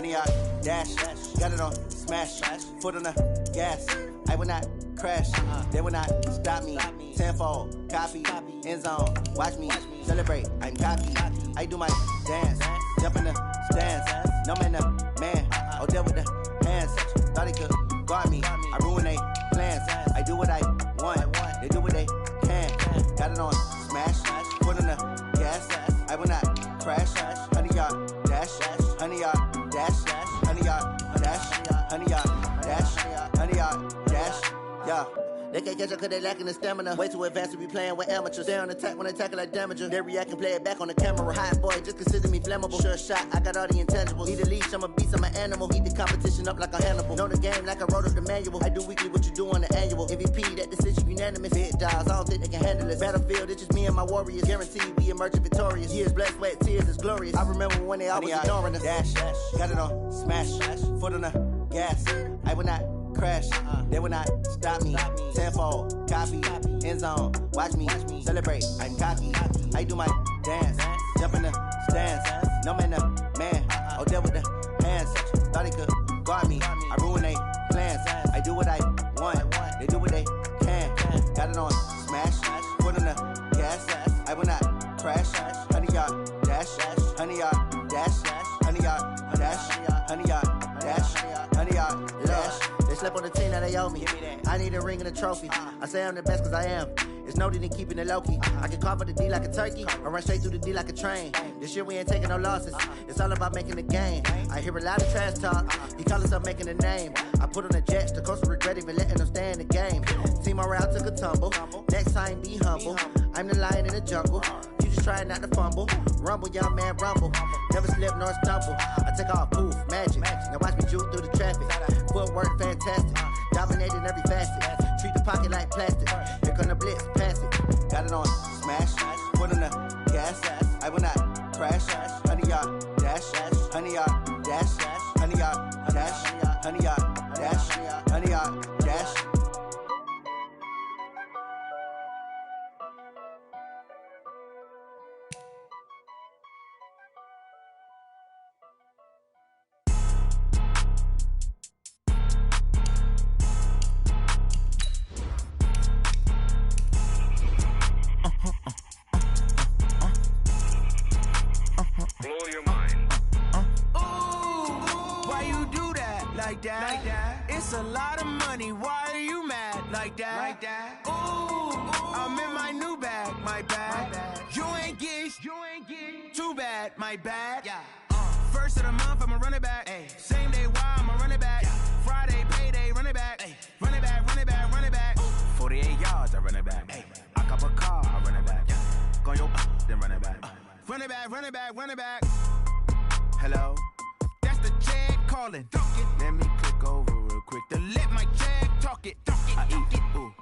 100 yard dash. Got it on smash. Foot on the gas. I will not crash. They will not stop me. Tenfold, copy, end zone. Watch me celebrate. I'm cocky. I do my dance. Jump in the stands. No man, the man. Oh, deal with the hands. Thought he could guard me. I ruin they plans. I do what I want. They do what they can. Got it on smash. Foot on the gas. I will not crash. 100 yard dash. 100 yard dash. 100 yard dash. 100 yard dash. 100 yard dash. Yeah. They can't catch up cause they lacking the stamina. Way too advanced to be playing with amateurs. Stay on attack when they tackle like damager. They react and play it back on the camera. Hot boy, just consider me flammable. Sure shot, I got all the intangibles. Need a leash, I'm a beast, I'm an animal. Heat the competition up like a Hannibal. Know the game like I wrote up the manual. I do weekly what you do on the annual. MVP, that decision unanimous. Big dogs, I don't think they can handle it. Battlefield, it's just me and my warriors. Guaranteed we emerging victorious. Years, blood, sweat, tears, it's glorious. I remember when they always ignoring us. Dash, got it on smash. Foot on the gas. I will not crash. They will not stop me. Tenfold, copy, end zone. Watch me celebrate. I'm cocky. I do my dance. Jump in the stands. No man, the man. Oh, deal with the hands. Thought he could guard me. I ruin they plans. I do what I want. They do what they can. Got it on smash. Foot on the gas. I will not crash. 100 yard dash. 100 yard dash. 100 yard dash. 100 yard dash. 100 yard dash. They slept on the team that they owe me. I need a ring and a trophy. I say I'm the best cause I am. It's no need in keeping it low-key. I can carve for the D like a turkey. I run straight through the D like a train. This year we ain't taking no losses. It's all about making the game. I hear a lot of trash talk. He call himself making a name. I put on the Jets. The coach will regret even letting them stay in the game. Team morale took a tumble. Next time be humble. I'm the lion in the jungle. You just trying not to fumble. Rumble, young man, rumble. Never slip nor stumble. I take off, poof, magic. Now watch me juke through the traffic. Footwork fantastic. Dominating every facet. Treat the pocket like plastic. Here come the blitz, pass it. Got it on smash. Foot on the gas. I will not crash. 100 yard dash. 100 yard dash. 100 yard dash. 100 yard dash. 100 yard dash. Like that. It's a lot of money. Why are you mad like that? Ooh, I'm in my new bag, my bad. You ain't get too bad, my bad. First of the month, I'ma run it back. Same day, why I'ma run it back. Friday, payday, run it back. Run it back, run it back, run it back. 48 yards, I run it back. I cop a car, I run it back. Go yo, then run it back. Run it back, run it back, run it back. Hello? That's the check calling. Let me click over real quick to let my check talk it. I eat it. Ooh.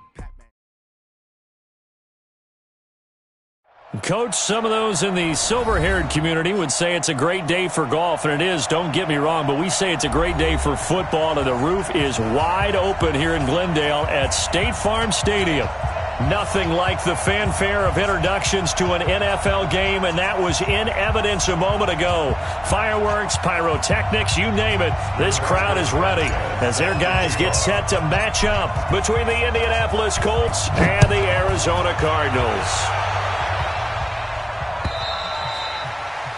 Coach, some of those in the silver-haired community would say it's a great day for golf, and it is, don't get me wrong, but we say it's a great day for football, and the roof is wide open here in Glendale at State Farm Stadium. Nothing like the fanfare of introductions to an NFL game, and that was in evidence a moment ago. Fireworks, pyrotechnics, you name it. This crowd is ready as their guys get set to match up between the Indianapolis Colts and the Arizona Cardinals.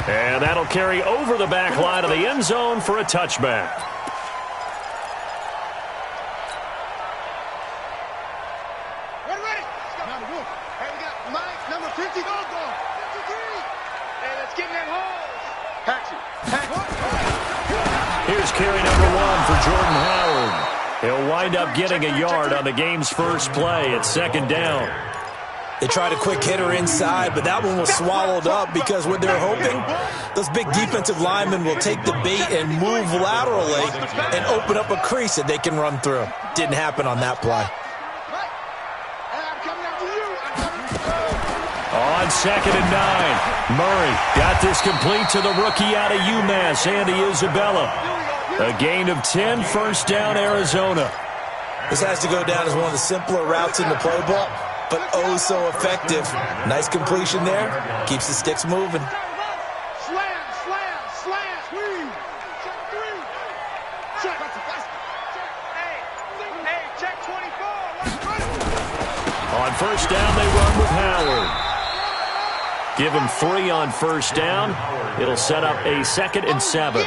And that'll carry over the back line of the end zone for a touchback. Here's carry number 1 for Jordan Howard. He'll wind up getting a yard on the game's first play at second down. They tried a quick hitter inside, but that one was swallowed up because what they're hoping, those big defensive linemen will take the bait and move laterally and open up a crease that they can run through. Didn't happen on that play. On 2nd and 9, Murray got this complete to the rookie out of UMass, Andy Isabella. A gain of 10, first down, Arizona. This has to go down as one of the simpler routes in the playbook, but oh so effective. Nice completion there. Keeps the sticks moving. On first down, they run with Howard. Give him 3 on first down. It'll set up a 2nd and 7.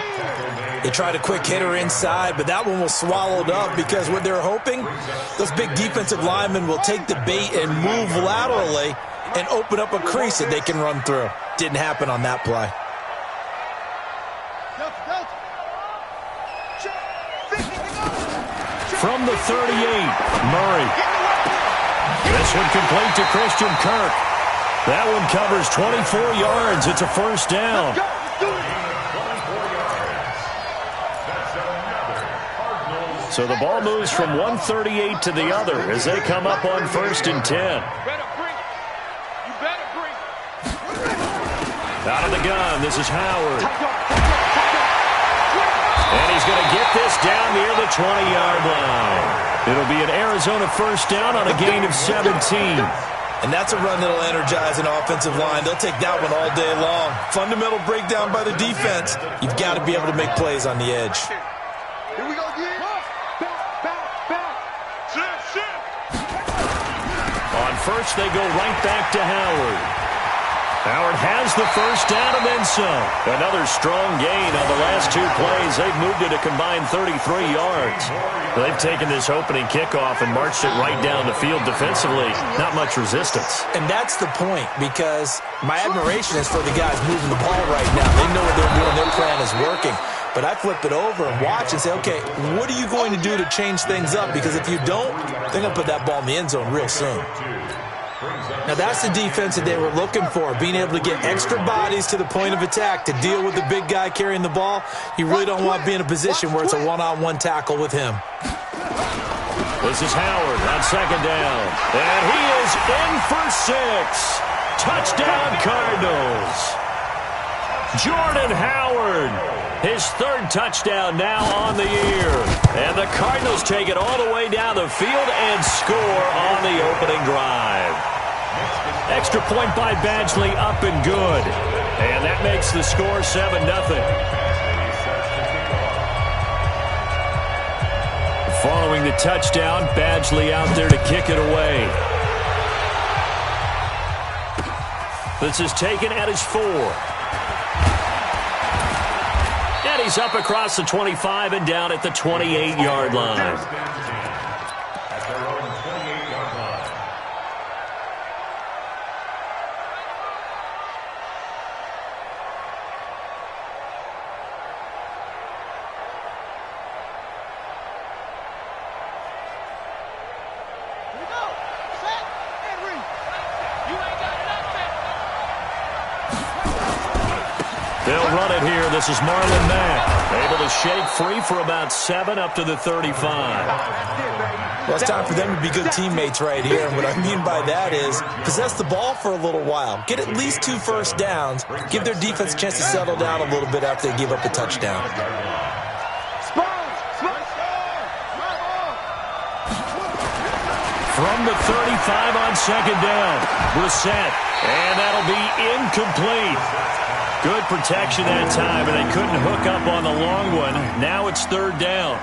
They tried a quick hitter inside, but that one was swallowed up because what they're hoping, those big defensive linemen will take the bait and move laterally and open up a crease that they can run through. Didn't happen on that play. From the 38, Murray. This one complete to Christian Kirk. That one covers 24 yards. It's a first down. So the ball moves from 138 to the other as they come up on 1st and 10. Out of the gun, this is Howard. And he's going to get this down near the 20-yard line. It'll be an Arizona first down on a gain of 17. And that's a run that'll energize an offensive line. They'll take that one all day long. Fundamental breakdown by the defense. You've got to be able to make plays on the edge. Here we go again. Back. Sit. On first, they go right back to Howard. Howard has the first down and then some. Another strong gain on the last 2 plays. They've moved it a combined 33 yards. They've taken this opening kickoff and marched it right down the field defensively. Not much resistance. And that's the point, because my admiration is for the guys moving the ball right now. They know what they're doing. Their plan is working. But I flip it over and watch and say, okay, what are you going to do to change things up? Because if you don't, they're going to put that ball in the end zone real soon. Now, that's the defense that they were looking for, being able to get extra bodies to the point of attack to deal with the big guy carrying the ball. You really don't want to be in a position where it's a one-on-one tackle with him. This is Howard on 2nd down. And he is in for 6. Touchdown, Cardinals. Jordan Howard, his 3rd touchdown now on the year. And the Cardinals take it all the way down the field and score on the opening drive. Extra point by Badgley, up and good. And that makes the score 7-0. Following the touchdown, Badgley out there to kick it away. This is taken at his 4. And he's up across the 25 and down at the 28-yard line. They'll run it here. This is Marlon Mack. Able to shake free for about 7 up to the 35. Well, it's time for them to be good teammates right here. And what I mean by that is possess the ball for a little while. Get at least 2 first downs. Give their defense a chance to settle down a little bit after they give up a touchdown. From the 35 on 2nd down. Brissett. And that'll be incomplete. Good protection that time, and they couldn't hook up on the long one. Now it's 3rd down.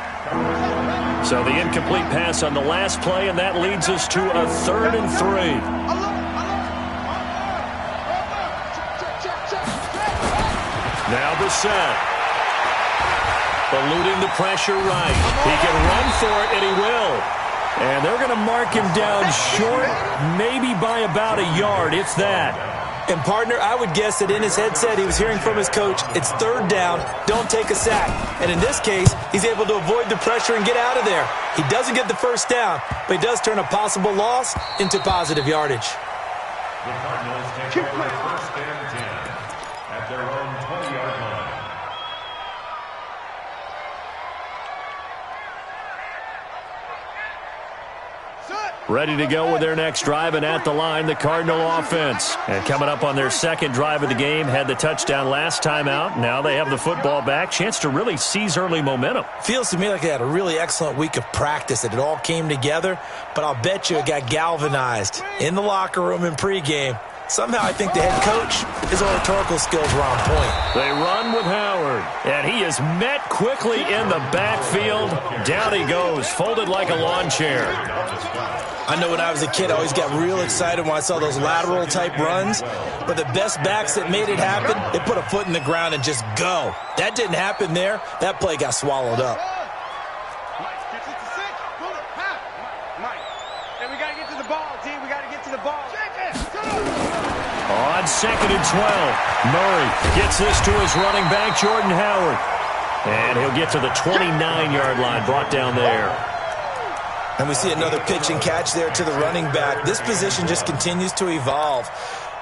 So the incomplete pass on the last play, and that leads us to a 3rd and 3. Now Brissett. Eluding the pressure right. He can run for it, and he will. And they're going to mark him down short, maybe by about a yard, if that. And, partner, I would guess that in his headset he was hearing from his coach, it's 3rd down, don't take a sack. And in this case, he's able to avoid the pressure and get out of there. He doesn't get the first down, but he does turn a possible loss into positive yardage. The Cardinals take over 1st and 10 at their own 20-yard line. Ready to go with their next drive, and at the line, the Cardinal offense. And coming up on their 2nd drive of the game, had the touchdown last time out. Now they have the football back. Chance to really seize early momentum. Feels to me like they had a really excellent week of practice, that it all came together. But I'll bet you it got galvanized in the locker room in pregame. Somehow I think the head coach, his oratorical skills were on point. They run with Howard, and he is met quickly in the backfield. Down he goes, folded like a lawn chair. I know when I was a kid, I always got real excited when I saw those lateral-type runs. But the best backs that made it happen, they put a foot in the ground and just go. That didn't happen there. That play got swallowed up. On 2nd and 12, Murray gets this to his running back, Jordan Howard. And he'll get to the 29-yard line, brought down there. And we see another pitch and catch there to the running back. This position just continues to evolve.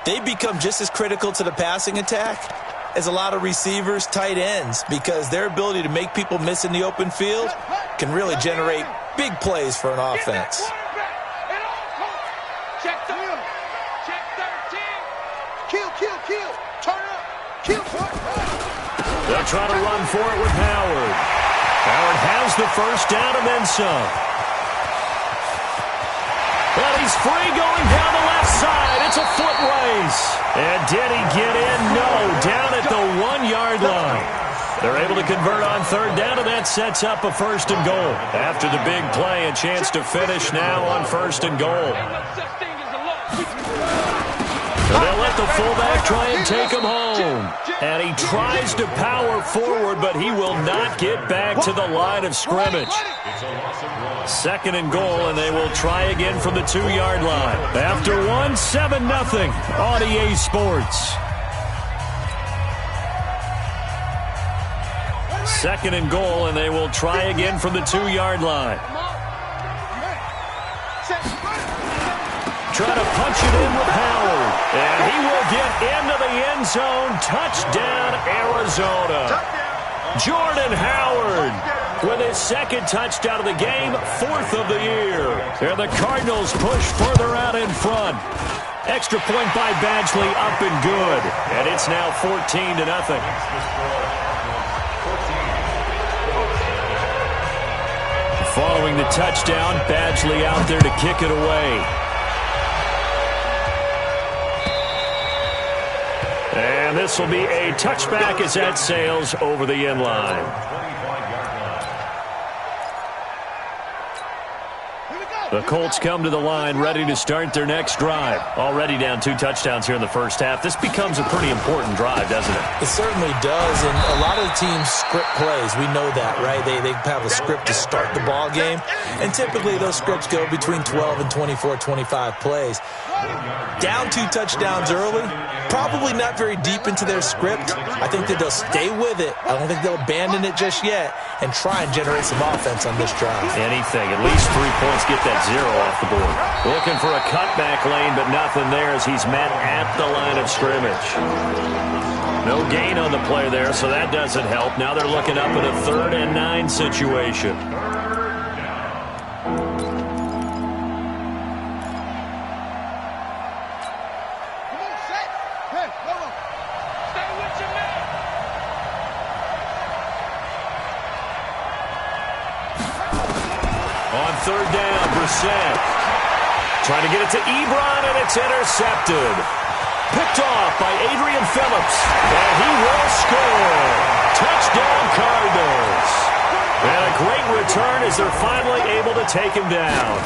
They become just as critical to the passing attack as a lot of receivers, tight ends, because their ability to make people miss in the open field can really generate big plays for an offense. They'll try to run for it with Howard. Howard has the first down and then some. But he's free going down the left side. It's a foot race. And did he get in? No, down at the 1-yard line. They're able to convert on 3rd down, and that sets up a 1st and goal. After the big play, a chance to finish now on 1st and goal. They'll let the fullback try and take him home. And he tries to power forward, but he will not get back to the line of scrimmage. 2nd and goal, and they will try again from the 2-yard line. After 1, 7-0 on EA Sports. 2nd and goal, and they will try again from the 2-yard line. Try to punch it in with Howard. And he will get into the end zone. Touchdown, Arizona. Jordan Howard with his 2nd touchdown of the game, 4th of the year. And the Cardinals push further out in front. Extra point by Badgley, up and good. And it's now 14-0. Following the touchdown, Badgley out there to kick it away. And this will be a touchback as that sails over the end line. The Colts come to the line ready to start their next drive. Already down 2 touchdowns here in the first half. This becomes a pretty important drive, doesn't it? It certainly does, and a lot of the teams script plays. We know that, right? They have a script to start the ball game, and typically those scripts go between 12 and 24, 25 plays. Down 2 touchdowns early, probably not very deep into their script. I think that they'll stay with it. I don't think they'll abandon it just yet and try and generate some offense on this drive. Anything, at least 3 points, get that 0 off the board. Looking for a cutback lane, but nothing there as he's met at the line of scrimmage. No gain on the play there, so that doesn't help. Now they're looking up at a 3rd and 9 situation. On 3rd down, Brissett. Trying to get it to Ebron, and it's intercepted. Picked off by Adrian Phillips. And he will score. Touchdown, Cardinals. And a great return as they're finally able to take him down.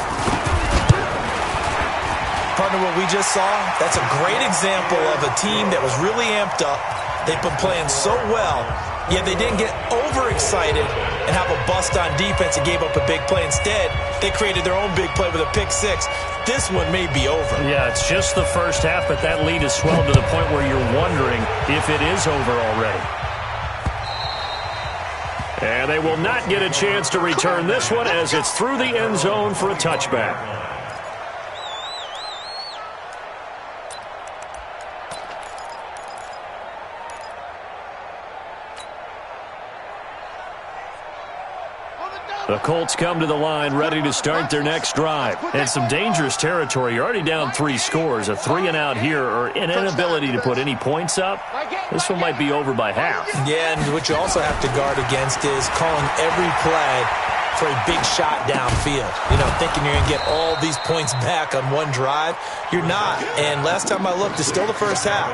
Partner, what we just saw, that's a great example of a team that was really amped up. They've been playing so well, yet they didn't get overexcited and have a bust on defense and gave up a big play. Instead, they created their own big play with a pick 6. This one may be over. Yeah, it's just the first half, but that lead has swelled to the point where you're wondering if it is over already. And they will not get a chance to return this one as it's through the end zone for a touchback. The Colts come to the line ready to start their next drive. And some dangerous territory. You're already down 3 scores. A 3-and-out here or an inability to put any points up. This one might be over by half. Yeah, and what you also have to guard against is calling every play for a big shot downfield. You know, thinking you're going to get all these points back on one drive. You're not. And last time I looked, it's still the first half.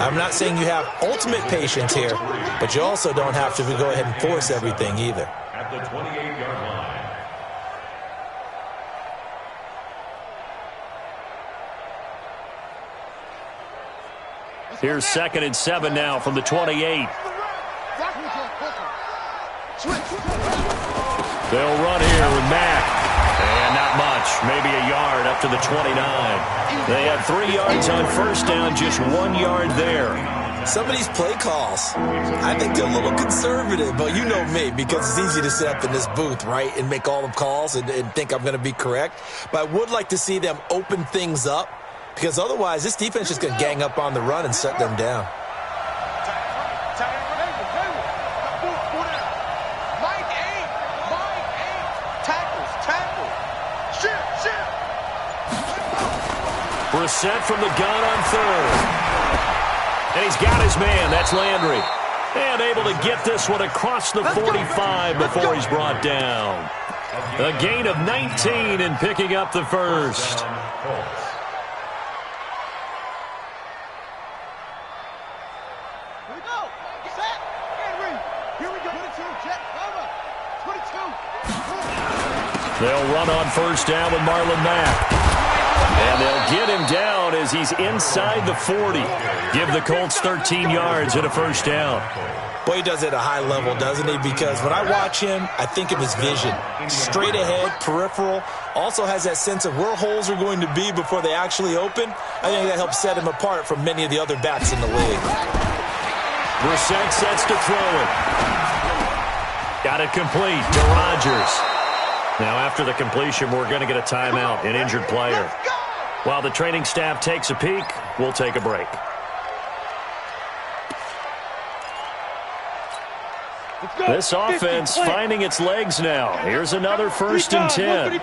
I'm not saying you have ultimate patience here, but you also don't have to go ahead and force everything either. At the 28-yard line. Here's 2nd and 7 now from the 28. They'll run here with Mack. And not much. Maybe a yard up to the 29. They have 3 yards on first down, just 1 yard there. Some of these play calls, I think they're a little conservative, but you know me, because it's easy to sit up in this booth, right, and make all the calls and think I'm going to be correct. But I would like to see them open things up, because otherwise this defense is going to gang up on the run and shut them down. Brissett from the gun on 3rd. And he's got his man. That's Landry. And able to get this one across the 45 before he's brought down. A gain of 19 and picking up the first. Here we go. Set. Henry. Here we go. 22. Jet. Over. 22. They'll run on first down with Marlon Mack. And they'll get him down as he's inside the 40. Give the Colts 13 yards and a first down. Boy, he does it at a high level, doesn't he? Because when I watch him, I think of his vision. Straight ahead, peripheral. Also has that sense of where holes are going to be before they actually open. I think that helps set him apart from many of the other backs in the league. Brissett sets to throw it. Got it complete to Rodgers. Now, after the completion, we're going to get a timeout, an injured player. While the training staff takes a peek, we'll take a break. This offense finding its legs now. Here's another 1st and 10.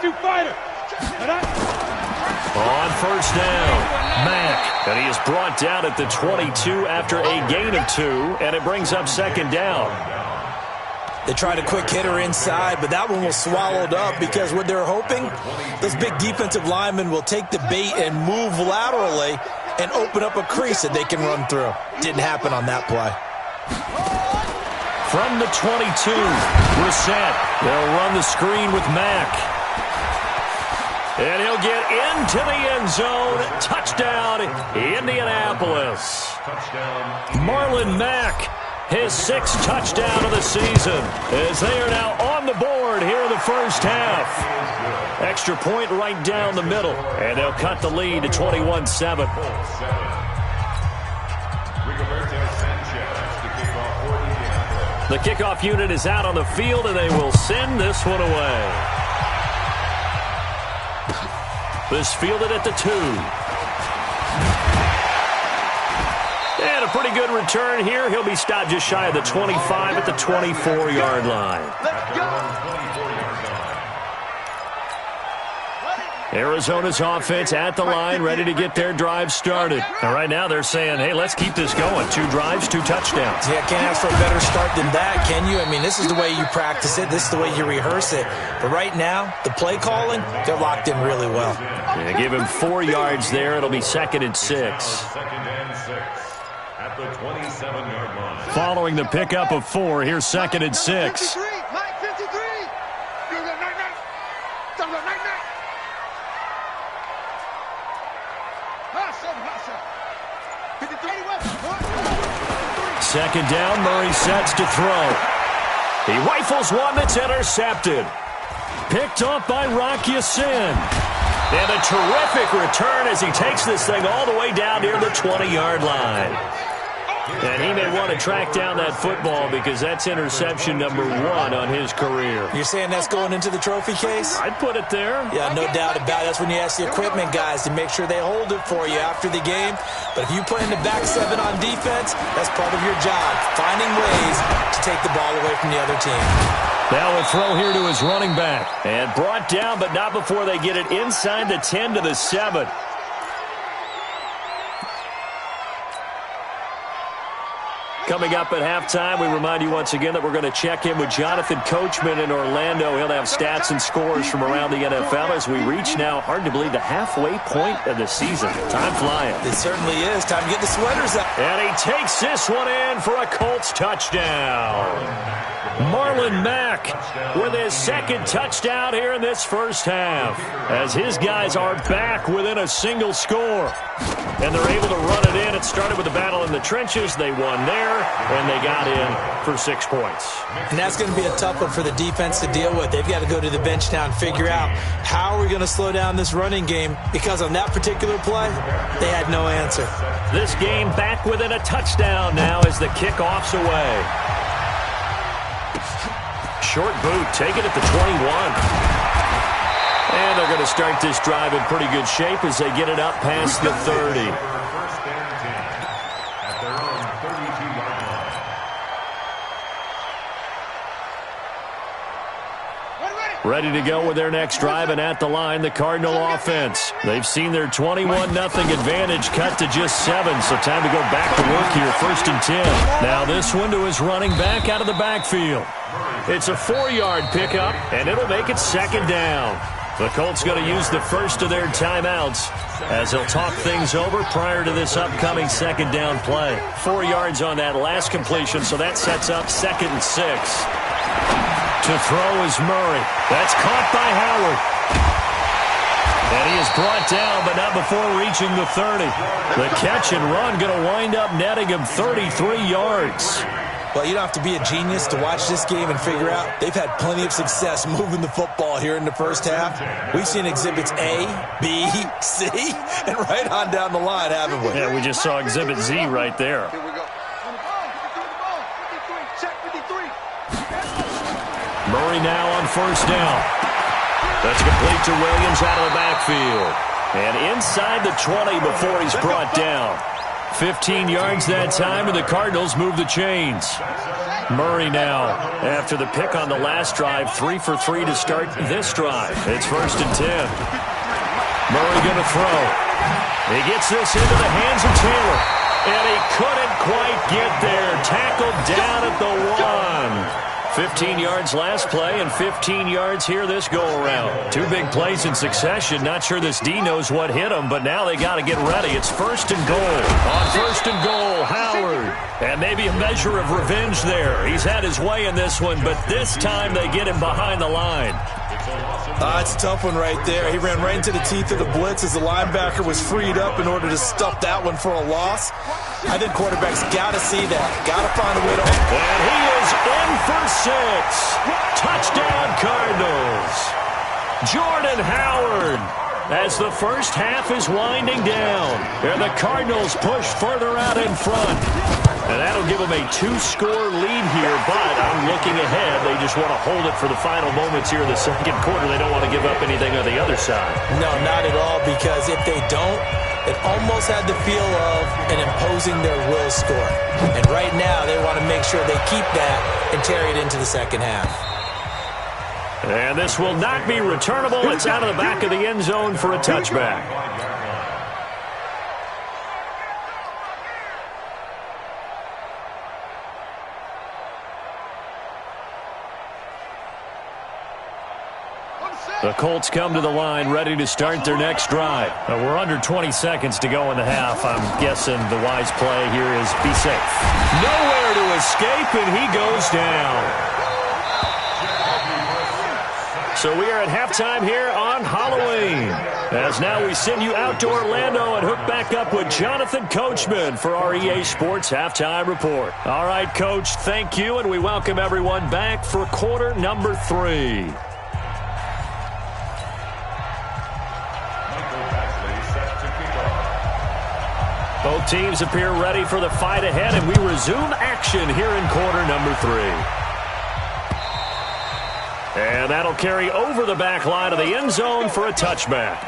On first down, Mack. And he is brought down at the 22 after a gain of 2, and it brings up 2nd down. They tried a quick hitter inside, but that one was swallowed up because what they're hoping, those big defensive linemen will take the bait and move laterally and open up a crease that they can run through. Didn't happen on that play. From the 22, Brissett. They'll run the screen with Mack. And he'll get into the end zone. Touchdown, Indianapolis. Marlon Mack. His 6th touchdown of the season as they are now on the board here in the first half. Extra point right down the middle, and they'll cut the lead to 21-7. The kickoff unit is out on the field, and they will send this one away. This fielded at the 2. And a pretty good return here. He'll be stopped just shy of the 25 at the 24-yard line. Let's go. Arizona's offense at the line, ready to get their drive started. And right now they're saying, hey, let's keep this going. 2 drives, 2 touchdowns. Yeah, can't ask for a better start than that, can you? I mean, this is the way you practice it. This is the way you rehearse it. But right now, the play calling, they're locked in really well. Yeah, give him 4 yards there. It'll be 2nd and 6. 2nd and 6 at the 27-yard line. Following the pickup of 4, here's 2nd and 6. Second down, Murray sets to throw. He rifles one that's intercepted. Picked off by Rocky Sin. And a terrific return as he takes this thing all the way down near the 20-yard line. And he may want to track down that football because that's interception number 1 on his career. You're saying that's going into the trophy case? I'd put it there. Yeah, no doubt about it. That's when you ask the equipment guys to make sure they hold it for you after the game. But if you play in the back 7 on defense, that's part of your job, finding ways to take the ball away from the other team. Now a throw here to his running back. And brought down, but not before they get it inside the 10 to the 7. coming up at halftime. We remind you once again that we're going to check in with Jonathan Coachman in Orlando. He'll have stats and scores from around the NFL as we reach now, hard to believe, the halfway point of the season. Time flying. It certainly is. Time to get the sweaters up. And he takes this one in for a Colts touchdown. Marlon Mack with his second touchdown here in this first half, as his guys are back within a single score. And they're able to run it in. It started with a battle in the trenches. They won there, and they got in for 6 points. And that's going to be a tough one for the defense to deal with. They've got to go to the bench now and figure out how are we going to slow down this running game, because on that particular play, they had no answer. This game back within a touchdown now as the kickoff's away. Short boot, take it at the 21. And they're going to start this drive in pretty good shape as they get it up past the 30. First and 10 at their own 32-yard line. Ready to go with their next drive, and at the line, the Cardinal offense. They've seen their 21-0 advantage cut to just 7, so time to go back to work here, 1st and 10. Now this one to his running back out of the backfield. It's a 4-yard pickup, and it'll make it 2nd down. The Colts going to use the first of their timeouts as they'll talk things over prior to this upcoming 2nd down play. 4 yards on that last completion, so that sets up 2nd and 6. To throw is Murray. That's caught by Howard. And he is brought down, but not before reaching the 30. The catch and run going to wind up netting him 33 yards. Well, you don't have to be a genius to watch this game and figure out they've had plenty of success moving the football here in the first half. We've seen exhibits A, B, C, and right on down the line, haven't we? Yeah, we just saw exhibit Z right there. Here we go. Murray now on 1st down. That's complete to Williams out of the backfield. And inside the 20 before he's brought down. 15 yards that time, and the Cardinals move the chains. Murray now, after the pick on the last drive, 3 for 3 to start this drive. It's 1st and 10. Murray going to throw. He gets this into the hands of Taylor, and he couldn't quite get there. Tackled down at the 1. 15 yards last play and 15 yards here this go-around. 2 big plays in succession. Not sure this D knows what hit him, but now they got to get ready. It's 1st and goal. On 1st and goal, Howard. And maybe a measure of revenge there. He's had his way in this one, but this time they get him behind the line. It's a tough one right there. He ran right into the teeth of the blitz as the linebacker was freed up in order to stuff that one for a loss. I think quarterbacks got to see that. Got to find a way to... And he is in for 6. Touchdown, Cardinals. Jordan Howard, as the first half is winding down. And the Cardinals push further out in front. And that'll give them a 2-score lead here, but I'm looking ahead. They just want to hold it for the final moments here in the 2nd quarter. They don't want to give up anything on the other side. No, not at all, because if they don't, it almost had the feel of an imposing their will score. And right now, they want to make sure they keep that and carry it into the 2nd half. And this will not be returnable. It's out of the back of the end zone for a touchback. The Colts come to the line, ready to start their next drive. We're under 20 seconds to go in the half. I'm guessing the wise play here is be safe. Nowhere to escape, and he goes down. So we are at halftime here on Halloween. As now we send you out to Orlando and hook back up with Jonathan Coachman for our EA Sports Halftime Report. All right, Coach, thank you, and we welcome everyone back for quarter number 3. Both teams appear ready for the fight ahead, and we resume action here in quarter number 3. And that'll carry over the back line of the end zone for a touchback.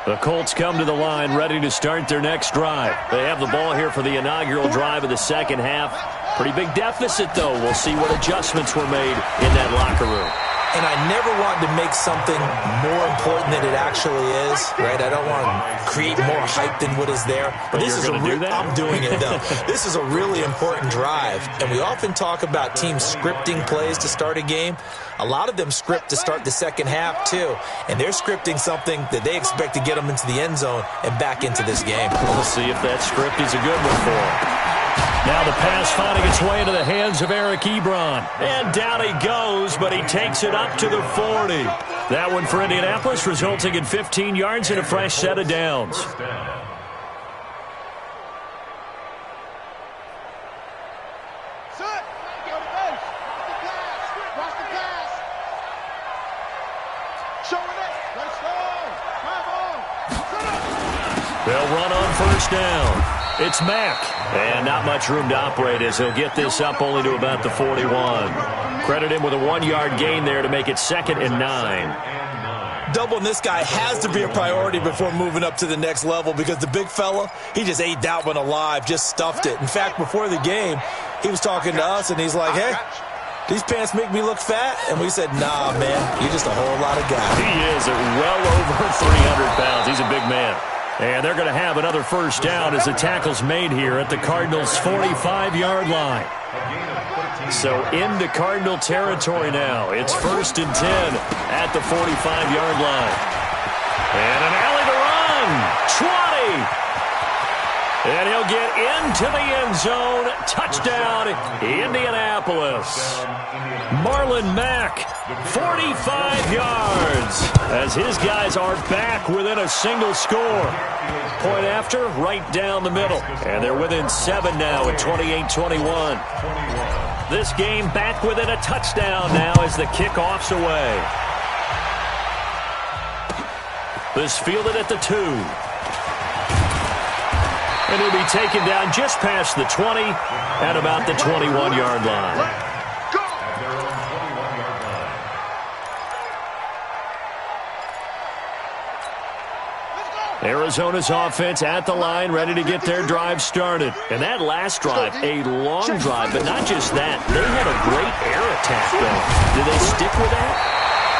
The Colts come to the line ready to start their next drive. They have the ball here for the inaugural drive of the 2nd half. Pretty big deficit, though. We'll see what adjustments were made in that locker room. and I never want to make something more important than it actually is, right? I don't want to create more hype than what is there. But this is I'm doing it, though. This is a really important drive, and we often talk about teams scripting plays to start a game. A lot of them script to start the second half, too, and they're scripting something that they expect to get them into the end zone and back into this game. We'll see if that script is a good one for them. Now the pass finding its way into the hands of Eric Ebron. And down he goes, but he takes it up to the 40. That one for Indianapolis, resulting in 15 yards and a fresh set of downs. They'll run on first down. It's Mack. And not much room to operate as he'll get this up only to about the 41. Credit him with a 1-yard gain there to make it 2nd and 9. Doubling this guy has to be a priority before moving up to the next level because the big fella, he just ate that one alive, just stuffed it. In fact, before the game, he was talking to us, and he's like, hey, these pants make me look fat? And we said, nah, man, you're just a whole lot of guy. He is at well over 300 pounds. He's a big man. And they're going to have another first down as the tackle's made here at the Cardinals' 45-yard line. So into Cardinal territory now. It's 1st and 10 at the 45-yard line. And an alley to run. 20. And he'll get into the end zone. Touchdown, Indianapolis. Marlon Mack, 45 yards, as his guys are back within a single score. Point after, right down the middle. And they're within 7 now at 28-21. This game back within a touchdown now as the kickoff's away. This fielded at the 2. And he'll be taken down just past the 20 at about the 21-yard line. Arizona's offense at the line, ready to get their drive started. And that last drive, a long drive, but not just that. They had a great air attack going. Do they stick with that?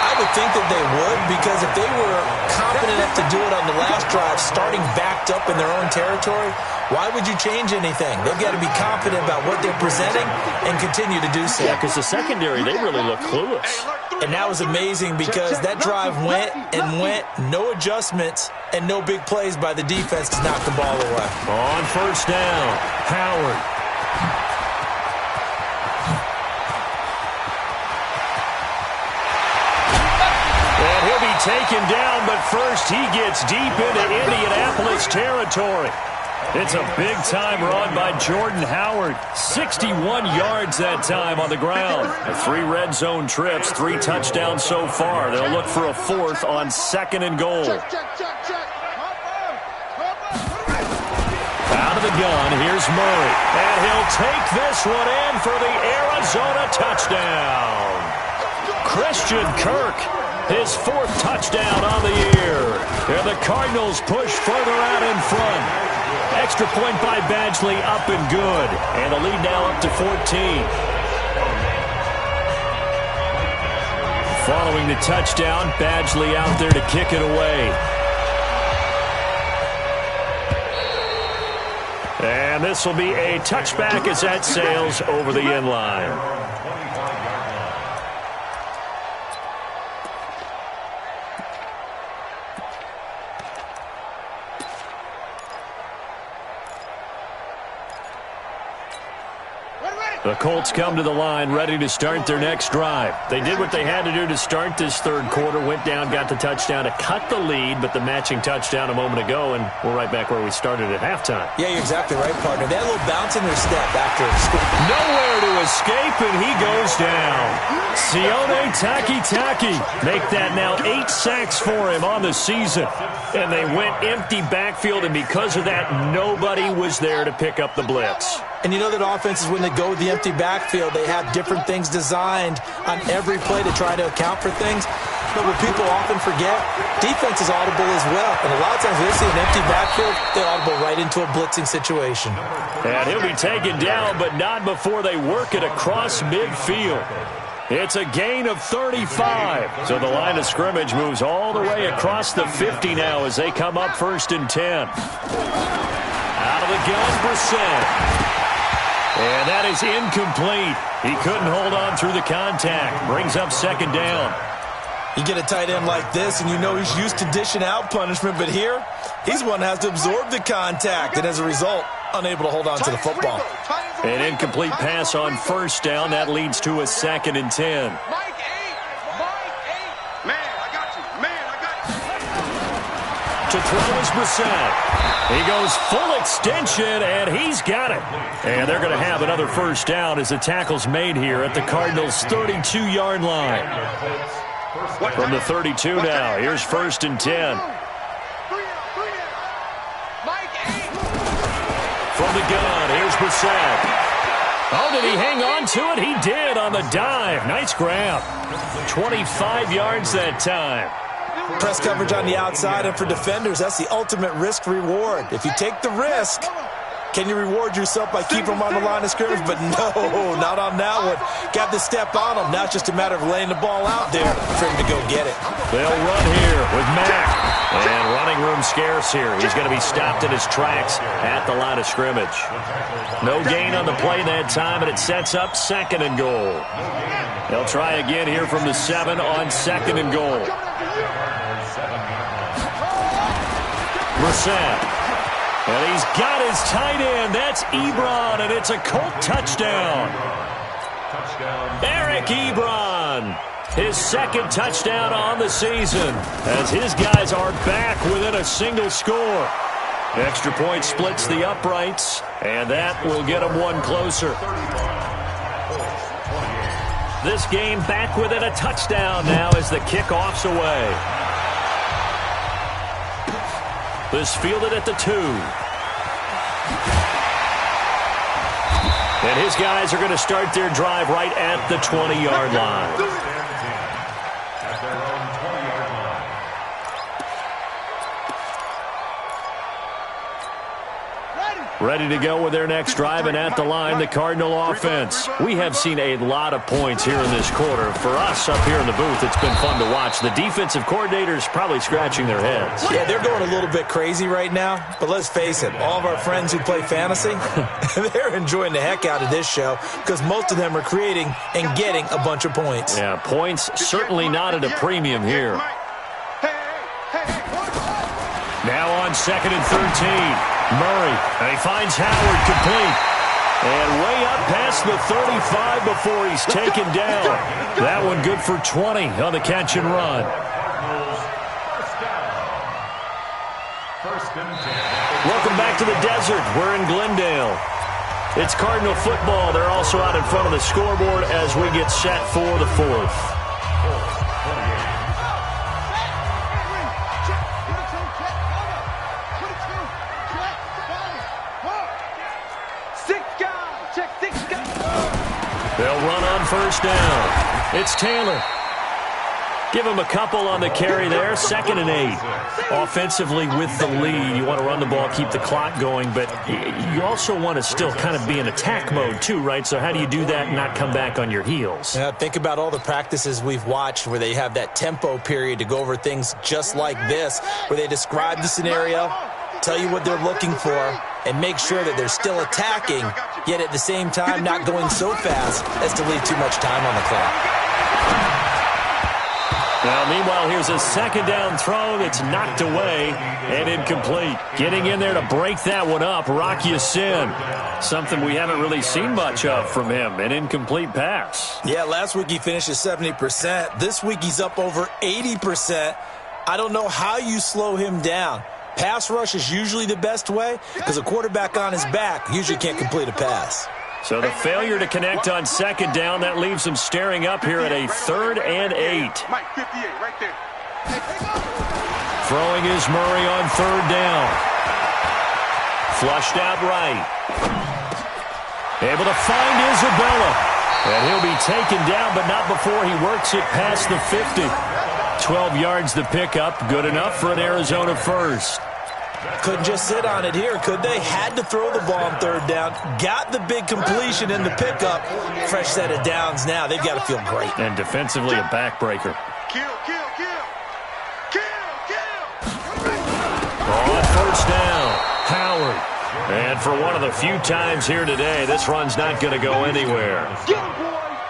I would think that they would, because if they were confident enough to do it on the last drive, starting backed up in their own territory, why would you change anything? They've got to be confident about what they're presenting and continue to do so. Yeah, because the secondary, they really look clueless. And that was amazing because that drive went and went, no adjustments, and no big plays by the defense to knock the ball away. On first down, Howard. And he'll be taken down, but first he gets deep into Indianapolis territory. It's a big-time run by Jordan Howard. 61 yards that time on the ground. 3 red zone trips, 3 touchdowns so far. They'll look for a 4th on 2nd and goal. Out of the gun, here's Murray. And he'll take this one in for the Arizona touchdown. Christian Kirk, his 4th touchdown on the year. And the Cardinals push further out in front. Extra point by Badgley, up and good. And the lead now up to 14. Following the touchdown, Badgley out there to kick it away. And this will be a touchback as that sails over the end line. The Colts come to the line, ready to start their next drive. They did what they had to do to start this 3rd quarter, went down, got the touchdown to cut the lead, but the matching touchdown a moment ago, and we're right back where we started at halftime. Yeah, you're exactly right, partner. They had a little bounce in their step after scoring. Nowhere to escape, and he goes down. Sione Takitaki make that now 8 sacks for him on the season. And they went empty backfield, and because of that, nobody was there to pick up the blitz. And you know that offenses, when they go with the empty backfield, they have different things designed on every play to try to account for things. But what people often forget, defense is audible as well. And a lot of times when they see an empty backfield, they audible right into a blitzing situation. And he'll be taken down, but not before they work it across midfield. It's a gain of 35. So the line of scrimmage moves all the way across the 50 now as they come up 1st and 10. Out of the gun, Brissett. And that is incomplete. He couldn't hold on through the contact. Brings up 2nd down. You get a tight end like this, and you know he's used to dishing out punishment, but here, he's one that has to absorb the contact, and as a result, unable to hold on to the football. An incomplete pass on 1st down. That leads to a 2nd and 10. Mike 8. Man, I got you. To throw is Brissett. He goes full extension, and he's got it. And they're going to have another 1st down as the tackle's made here at the Cardinals' 32-yard line. From the 32 now, here's 1st and 10. From the gun, here's Brissett. Oh, did he hang on to it? He did on the dive. Nice grab. 25 yards that time. Press coverage on the outside, and for defenders, that's the ultimate risk-reward. If you take the risk, can you reward yourself by keeping them on the line of scrimmage? But no, not on that one. Got to step on them. Now it's just a matter of laying the ball out there for him to go get it. They'll run here with Mack. And running room scarce here. He's going to be stopped in his tracks at the line of scrimmage. No gain on the play that time, and it sets up 2nd and goal. They'll try again here from the 7 on 2nd and goal. Brissett. And he's got his tight end. That's Ebron, and it's a Colt touchdown. Eric Ebron. His 2nd touchdown on the season as his guys are back within a single score. Extra point splits the uprights, and that will get them one closer. This game back within a touchdown now as the kickoff's away. This fielded at the 2. And his guys are going to start their drive right at the 20-yard line. Ready to go with their next drive, and at the line, the Cardinal offense. We have seen a lot of points here in this quarter. For us up here in the booth, it's been fun to watch. The defensive coordinators probably scratching their heads. Yeah, they're going a little bit crazy right now, but let's face it, all of our friends who play fantasy, they're enjoying the heck out of this show because most of them are creating and getting a bunch of points. Yeah, points certainly not at a premium here. Now on 2nd and 13. Murray, and he finds Howard complete. And way up past the 35 before he's taken down. That one good for 20 on the catch and run. Welcome back to the desert. We're in Glendale. It's Cardinal football. They're also out in front of the scoreboard as we get set for the 4th. They'll run on 1st down. It's Taylor. Give him a couple on the carry there. 2nd and 8. Offensively with the lead, you want to run the ball, keep the clock going, but you also want to still kind of be in attack mode too, right? So how do you do that and not come back on your heels? Yeah, think about all the practices we've watched where they have that tempo period to go over things just like this, where they describe the scenario, tell you what they're looking for, and make sure that they're still attacking, yet at the same time not going so fast as to leave too much time on the clock. Now, meanwhile, here's a 2nd down throw that's knocked away and incomplete. Getting in there to break that one up, Rock Ya-Sin. Something we haven't really seen much of from him, an incomplete pass. Yeah, last week he finished at 70%. This week he's up over 80%. I don't know how you slow him down. Pass rush is usually the best way because a quarterback on his back usually can't complete a pass. So the failure to connect on 2nd down, that leaves him staring up here at a 3rd and 8. Mike 58 right there. Throwing is Murray on 3rd down. Flushed out right. Able to find Isabella. And he'll be taken down, but not before he works it past the 50. 12 yards the pickup, good enough for an Arizona 1st. Couldn't just sit on it here, could they? Had to throw the ball on third down. Got the big completion in the pickup. Fresh set of downs now. They've got to feel great. And defensively, a backbreaker. On first down, Howard. And for one of the few times here today, this run's not going to go anywhere.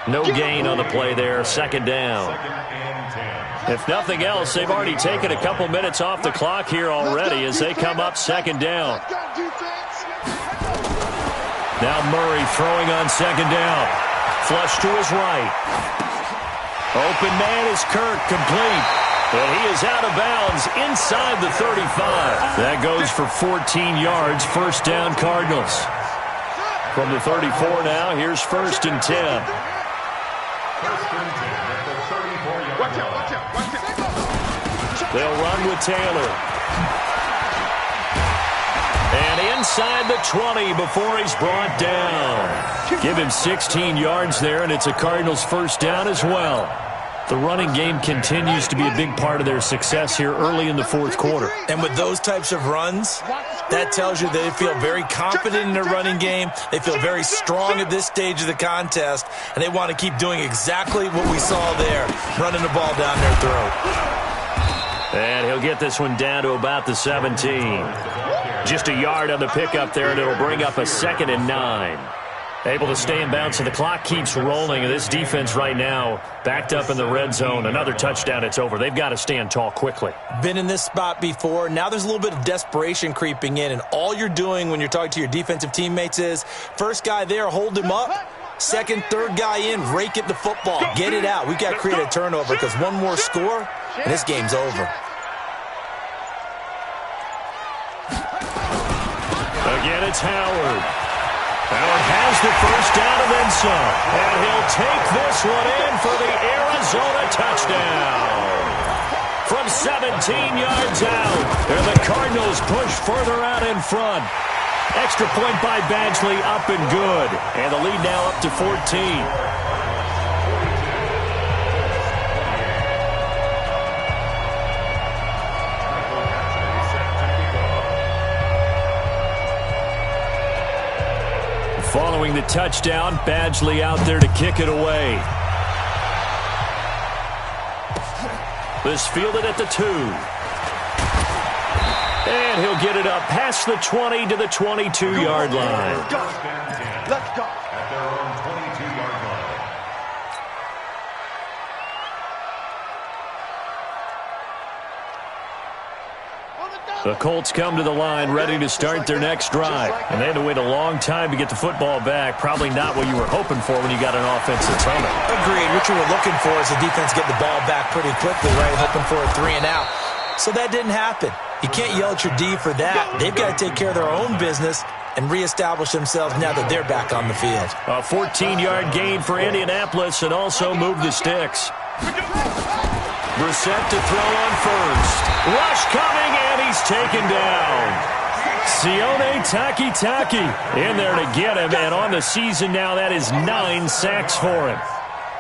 No gain on the play there, second down. If nothing else, they've already taken a couple minutes off the clock here already as they come up second down. Now Murray throwing on second down. Flush to his right. Open man is Kirk, complete. And he is out of bounds inside the 35. That goes for 14 yards, first down Cardinals. From the 34 now, here's first and 10. Watch out. They'll run with Taylor. And inside the 20 before he's brought down. Give him 16 yards there, and it's a Cardinals first down as well. The running game continues to be a big part of their success here early in the fourth quarter. And with those types of runs, that tells you they feel very confident in their running game. They feel very strong at this stage of the contest, and they want to keep doing exactly what we saw there, running the ball down their throat. And he'll get this one down to about the 17. Just a yard on the pickup there, and it'll bring up a 2nd and 9. Able to stay in bounds, and the clock keeps rolling. And this defense right now backed up in the red zone. Another touchdown, it's over. They've got to stand tall quickly. Been in this spot before. Now there's a little bit of desperation creeping in, and all you're doing when you're talking to your defensive teammates is first guy there, hold him up. Second, third guy in, rake at the football. Get it out. We've got to create a turnover because one more score, and this game's over. Again, it's Howard. Howard has the first down and then some. And he'll take this one in for the Arizona touchdown. From 17 yards out. And the Cardinals push further out in front. Extra point by Badgley, up and good. And the lead now up to 14. Following the touchdown, Badgley out there to kick it away. This fielded at the 2. And he'll get it up past the 20 to the 22-yard line. Let's go. At their own 22-yard line. The Colts come to the line ready to start their next drive. And they had to wait a long time to get the football back. Probably not what you were hoping for when you got an offense that's humming. Agreed. What you were looking for is the defense get the ball back pretty quickly, right? Hoping for a 3 and out. So that didn't happen. You can't yell at your D for that. They've got to take care of their own business and reestablish themselves now that they're back on the field. A 14-yard gain for Indianapolis and also move the sticks. Brissett to throw on first. Rush coming, and he's taken down. Sione Takitaki in there to get him, and on the season now, that is 9 sacks for him.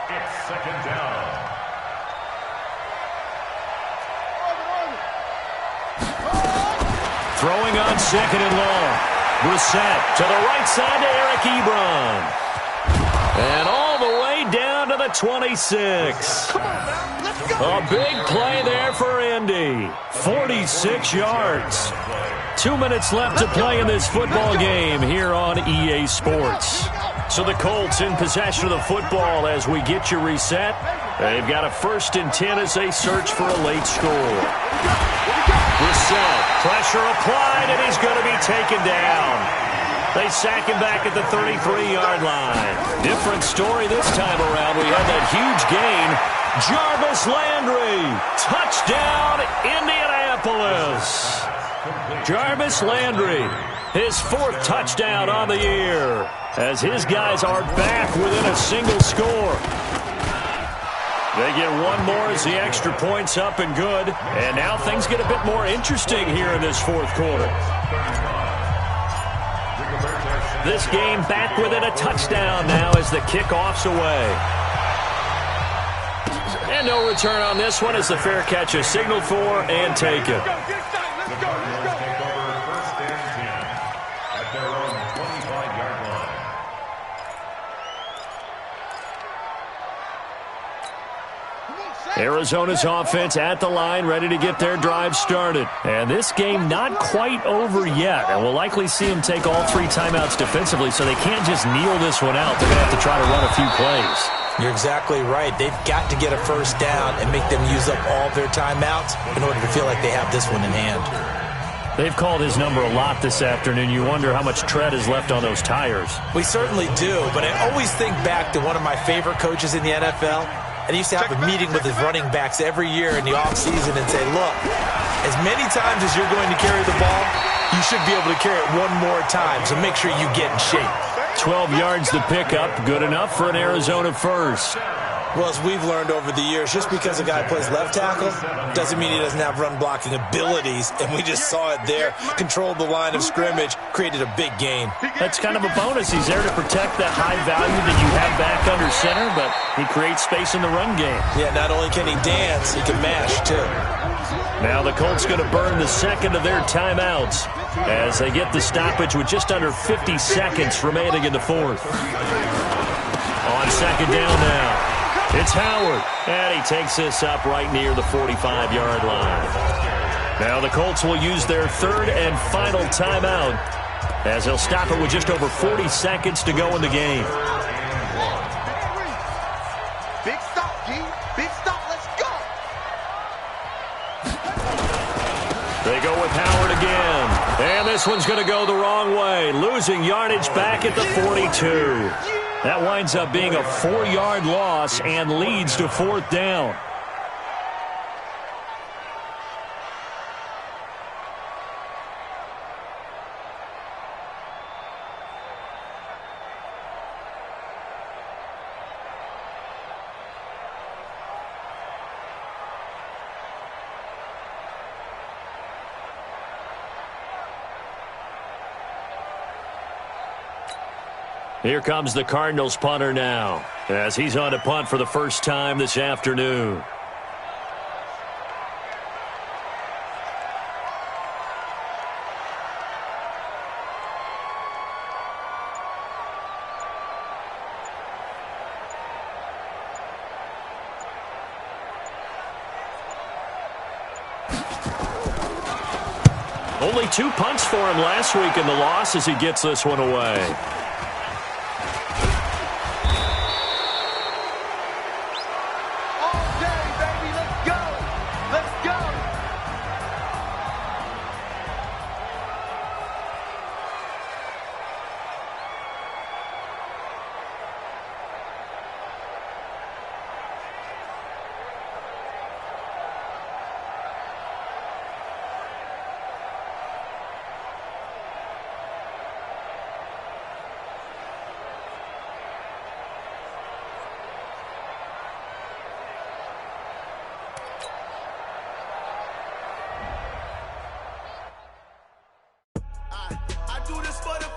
It's second down. Throwing on second and long. Brissett to the right side to Eric Ebron. And all the way down to the 26. A big play there for Indy. 46 yards. 2 minutes left to play in this football game here on EA Sports. So the Colts in possession of the football as we get you reset. They've got a 1st and 10 as they search for a late score. Brissett, pressure applied, and he's going to be taken down. They sack him back at the 33-yard line. Different story this time around. We had that huge gain. Jarvis Landry, touchdown, Indianapolis. Jarvis Landry, his 4th touchdown on the year, as his guys are back within a single score. They get one more as the extra point's up and good. And now things get a bit more interesting here in this fourth quarter. This game back within a touchdown now as the kickoff's away. And no return on this one as the fair catch is signaled for and taken. The Cardinals take over Arizona's offense at the line, ready to get their drive started. And this game not quite over yet. And we'll likely see them take all 3 timeouts defensively, so they can't just kneel this one out. They're going to have to try to run a few plays. You're exactly right. They've got to get a first down and make them use up all their timeouts in order to feel like they have this one in hand. They've called his number a lot this afternoon. You wonder how much tread is left on those tires. We certainly do, but I always think back to one of my favorite coaches in the NFL, and he used to have a meeting with his running backs every year in the offseason and say, look, as many times as you're going to carry the ball, you should be able to carry it one more time, so make sure you get in shape. 12 yards to pick up, good enough for an Arizona first. Well, as we've learned over the years, just because a guy plays left tackle doesn't mean he doesn't have run-blocking abilities, and we just saw it there. Controlled the line of scrimmage, created a big gain. That's kind of a bonus. He's there to protect that high value that you have back under center, but he creates space in the run game. Yeah, not only can he dance, he can mash, too. Now the Colts going to burn the second of their timeouts as they get the stoppage with just under 50 seconds remaining in the fourth. On second down now. It's Howard, and he takes this up right near the 45-yard line. Now the Colts will use their third and final timeout as they'll stop it with just over 40 seconds to go in the game. Big stop, G. Big stop. Let's go. They go with Howard again, and this one's going to go the wrong way, losing yardage back at the 42. That winds up being a 4-yard loss and leads to fourth down. Here comes the Cardinals punter now, as he's on to punt for the first time this afternoon. Only 2 punts for him last week in the loss as he gets this one away. I do this for the